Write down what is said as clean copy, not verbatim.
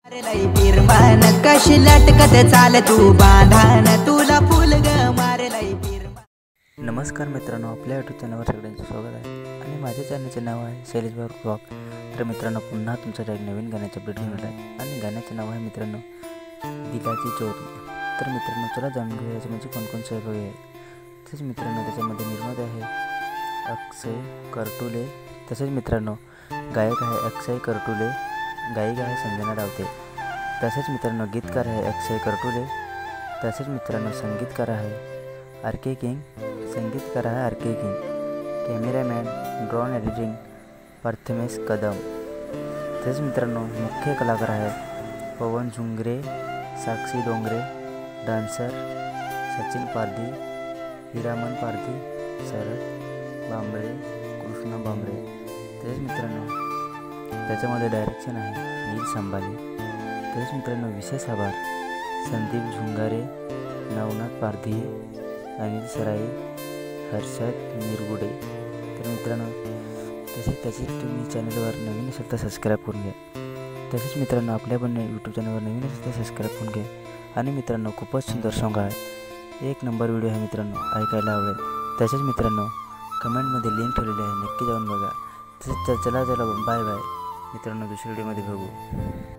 बिरमान कशी लटकत चाल तू बांधान तुला फुल ग मारलंय बिरमान। नमस्कार मित्रांनो, आपल्या यूट्यूब चॅनलवर सगळ्यांचं स्वागत आहे आणि माझ्या चॅनलचे नाव आहे शैलेश ब्लॉग। तर मित्रांनो, पुन्हा तुमचं एक नवीन गाण्याचं अपडेट घेऊन आलं आहे आणि गाण्याचं नाव आहे मित्रांनो दिलाची चोरी। तर मित्रांनो, चला जाणून घेऊया याचे म्हणजे कोणकोण सहभागी आहे। तसेच मित्रांनो, त्याच्यामध्ये निर्माते आहे अक्षय करटुले, तसेच मित्रांनो गायक आहे अक्षय करटुले, गायिका आहे संजना रावते, तसेच मित्रांनो गीतकार आहे अक्षय करटुले, तसेच मित्रांनो संगीतकार आहे आर.के. किंग, संगीतकार आहे R K. King, cameraman drone editing Prathamesh Kadam, तसेच मित्रांनो मुख्य कलाकार आहे पवन झुंगरे, साक्षी डोंगरे, डान्सर सचिन पारधी, हिरामन पारधी, शरद बांबळे, कृष्णा बांबळे, तसेच मित्रांनो त्याच्यामध्ये डायरेक्शन आहे नील संभाले, तसेच मित्रांनो विशेष आभार संदीप झुंगारे, नवनाथ पारधी, अनिल सराई, हर्षद निरगुडे। तर मित्रांनो तसेच तुम्ही चॅनलवर नवीन असेल तर सबस्क्राईब करून घ्या। तसेच मित्रांनो आपल्या पण यूट्यूब चॅनलवर नवीन असेल तर सबस्क्राईब करून घ्या। आणि मित्रांनो खूपच सुंदर सॉन्ग आहे, एक नंबर व्हिडिओ आहे मित्रांनो, ऐकायला आवडेल। तसेच मित्रांनो कमेंटमध्ये लिंक ठेवलेली आहे, नक्की जाऊन बघा। तसेच चला बाय बाय मित्रांनो, दुसऱ्या व्हिडिओमध्ये बघू।